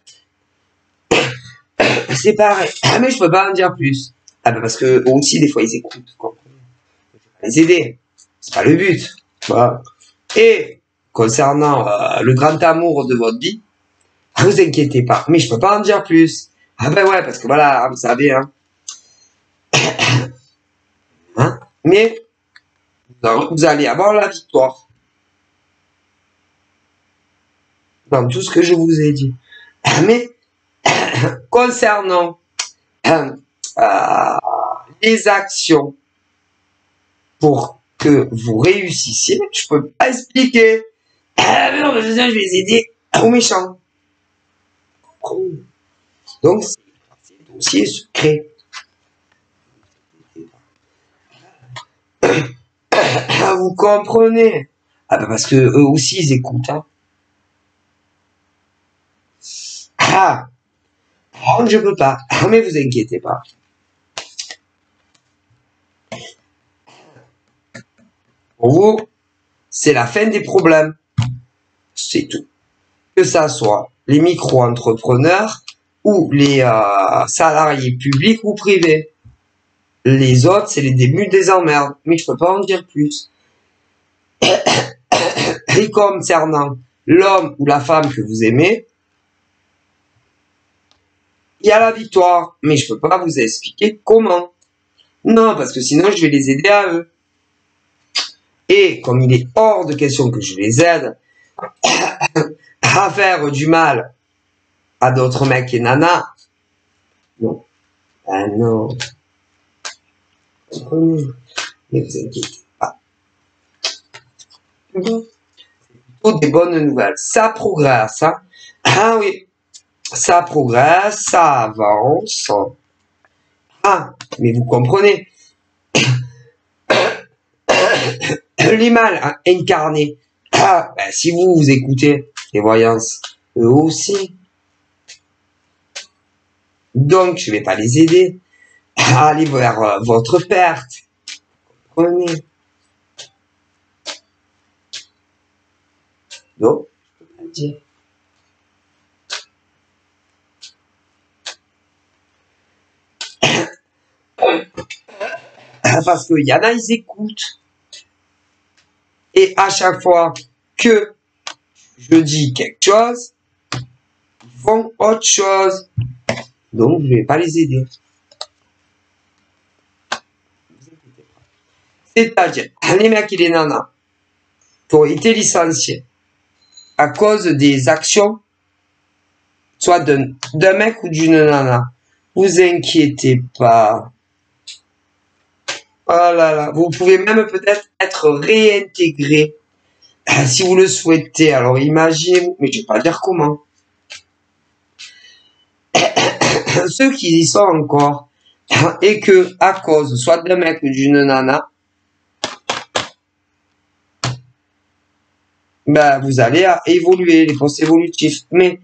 c'est pareil. Ah, mais je peux pas en dire plus. Ah ben parce que eux aussi, des fois, ils écoutent. Quoi. Les aider. C'est pas le but. Voilà. Et concernant le grand amour de votre vie, vous inquiétez pas. Mais je peux pas en dire plus. Ah ben ouais, parce que voilà, vous savez, hein. Hein, mais vous allez avoir la victoire dans tout ce que je vous ai dit. Mais concernant euh, les actions pour que vous réussissiez, je peux pas expliquer. Mais non, je vais les aider aux méchants. Donc, c'est un dossier secret. Vous comprenez? Ah ben parce que eux aussi, ils écoutent. Hein. Ah, oh, je peux pas. Mais vous inquiétez pas. Pour vous, c'est la fin des problèmes. C'est tout. Que ça soit les micro-entrepreneurs ou les salariés publics ou privés. Les autres, c'est les débuts des emmerdes. Mais je peux pas en dire plus. Et concernant l'homme ou la femme que vous aimez, il y a la victoire. Mais je peux pas vous expliquer comment. Non, parce que sinon, je vais les aider à eux. Et comme il est hors de question que je les aide à faire du mal à d'autres mecs et nanas, non. Ah non. Mais vous inquiétez pas. Plutôt des bonnes nouvelles. Ça progresse. Hein. Ah oui. Ça progresse, ça avance. Ah, mais vous comprenez. Les mâles incarnés. Ah, ben, si vous écoutez les voyances, eux aussi. Donc, je vais pas les aider à aller vers votre perte. Comprenez. Donc, je peux pas le dire. Parce qu'il y en a, ils écoutent. Et à chaque fois que je dis quelque chose, ils font autre chose. Donc, je vais pas les aider. C'est-à-dire, les mecs et les nanas qui ont été licenciés à cause des actions, soit d'un mec ou d'une nana, vous inquiétez pas. Oh là là, vous pouvez même peut-être être réintégré si vous le souhaitez. Alors imaginez-vous, mais je vais pas dire comment. Ceux qui y sont encore et que à cause soit d'un mec ou d'une nana, ben vous allez évoluer les postes évolutifs. Mais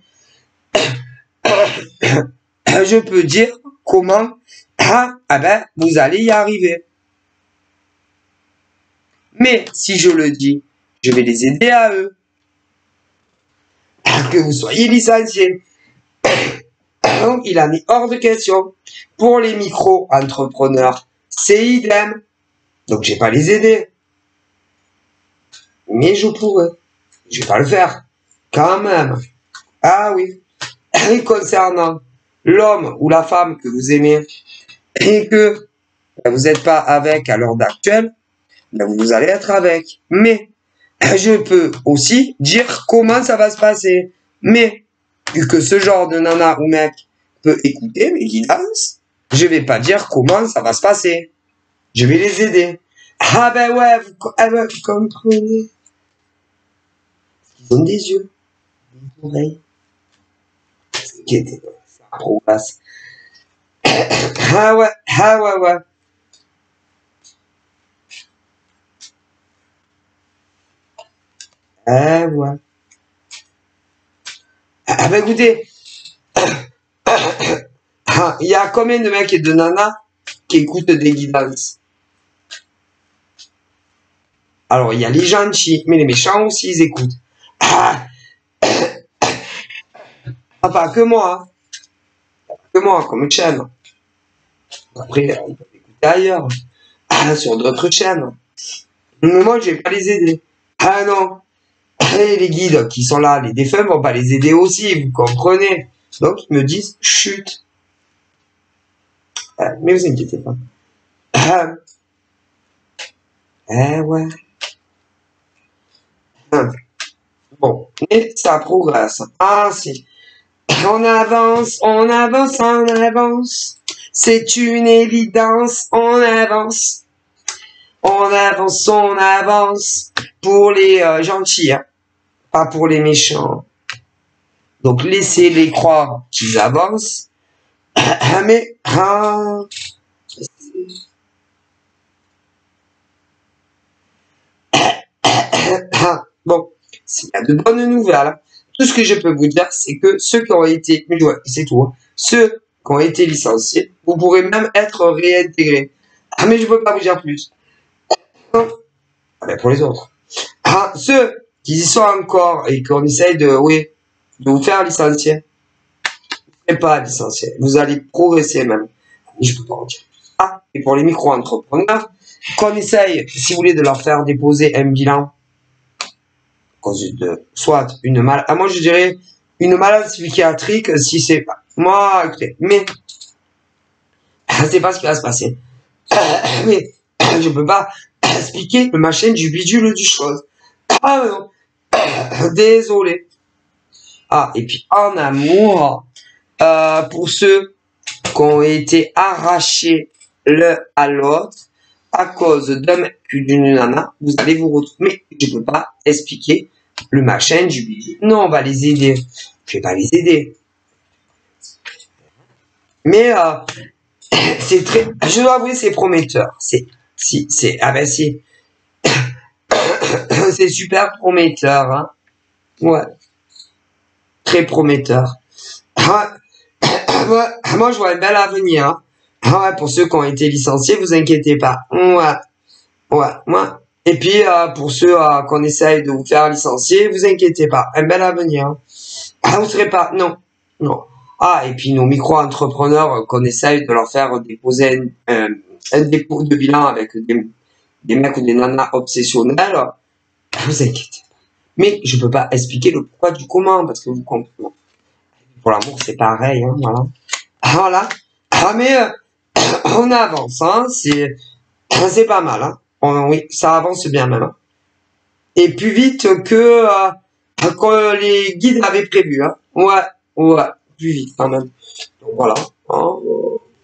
je peux dire comment ben vous allez y arriver. Mais si je le dis, je vais les aider à eux. Que vous soyez licenciés. Donc, il en est hors de question. Pour les micro-entrepreneurs, c'est idem. Donc, je vais pas les aider. Mais je pourrais. Je vais pas le faire. Quand même. Ah oui. Et concernant l'homme ou la femme que vous aimez et que vous n'êtes pas avec à l'heure actuelle, vous allez être avec. Mais je peux aussi dire comment ça va se passer. Mais vu que ce genre de nana ou mec peut écouter mes guidances, je vais pas dire comment ça va se passer. Je vais les aider. Ah ben ouais, vous comprenez. Ils ont des yeux, des oreilles. Ça progresse. Ah ouais, ah ouais, ouais. Ouais. Ah bah écoutez, il y a combien de mecs et de nanas qui écoutent des guidances? Alors, il y a les gentils, mais les méchants aussi, ils écoutent. Ah, pas que moi, hein. Que moi, comme chaîne. Après, ils peuvent écouter ailleurs, sur d'autres chaînes. Mais moi, je vais pas les aider. Ah non. Et les guides qui sont là, les défunts vont pas les aider aussi, vous comprenez. Donc, ils me disent, chut. Mais vous inquiétez pas. Ouais. Bon, et ça progresse. Ah si. On avance, on avance, on avance. C'est une évidence, on avance. On avance, on avance. Pour les gentils, hein, pas pour les méchants. Donc laissez-les croire qu'ils avancent. Mais bon, s'il y a de bonnes nouvelles, tout ce que je peux vous dire, c'est que ceux qui ont été, c'est tout, hein, ceux qui ont été licenciés, vous pourrez même être réintégrés. Mais je ne peux pas vous dire plus. Pour les autres. Ceux qui y sont encore et qu'on essaye de vous faire licencier, vous ne serez pas licencié. Vous allez progresser même. Mais je peux pas en dire plus. Et pour les micro-entrepreneurs, qu'on essaye, si vous voulez, de leur faire déposer un bilan cause de soit une maladie, moi je dirais une maladie psychiatrique si c'est pas moi, écoutez, mais c'est pas ce qui va se passer. Mais je peux pas expliquer le machin du bidule du chose. Non. Désolé. Et puis en amour, pour ceux qui ont été arrachés l'un à l'autre à cause d'un mec ou d'une nana, vous allez vous retrouver. Mais je peux pas expliquer le machin du bidule. Non, on va les aider. Je vais pas les aider. Mais c'est très, je dois avouer, c'est prometteur. C'est super prometteur, hein. Ouais. Très prometteur. Moi, je vois un bel avenir, hein. Pour ceux qui ont été licenciés, vous inquiétez pas. Ouais. Et puis, pour ceux qu'on essaye de vous faire licencier, vous inquiétez pas. Un bel avenir, hein. Vous serez pas, non. Et puis nos micro-entrepreneurs qu'on essaye de leur faire déposer un dépôt de bilan avec des mecs ou des nanas obsessionnels, vous inquiétez pas. Mais je peux pas expliquer le pourquoi du comment, parce que vous comprenez. Pour l'amour, c'est pareil, hein, voilà. Mais on avance, hein, c'est pas mal, hein. Oui, ça avance bien même. Hein. Et plus vite que les guides avaient prévu, hein. Ouais. Plus vite quand même. Donc voilà. Hein.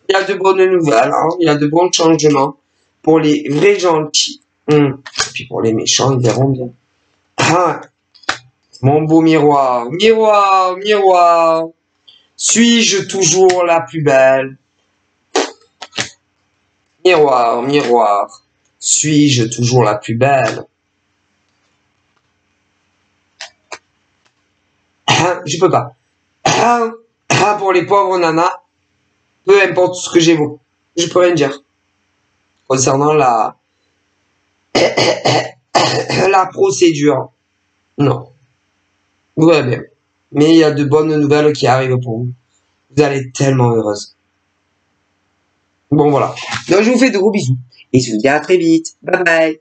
Il y a de bonnes nouvelles, hein. Il y a de bons changements pour les vrais gentils. Et puis pour les méchants, ils verront bien. Mon beau miroir, suis-je toujours la plus belle? Miroir, suis-je toujours la plus belle? Je peux pas. Pour les pauvres nanas, peu importe ce que j'évoque, je peux rien dire concernant la procédure. Non. Ouais, bien. Mais il y a de bonnes nouvelles qui arrivent pour vous. Vous allez être tellement heureuse. Bon, voilà. Donc, je vous fais de gros bisous. Et je vous dis à très vite. Bye bye.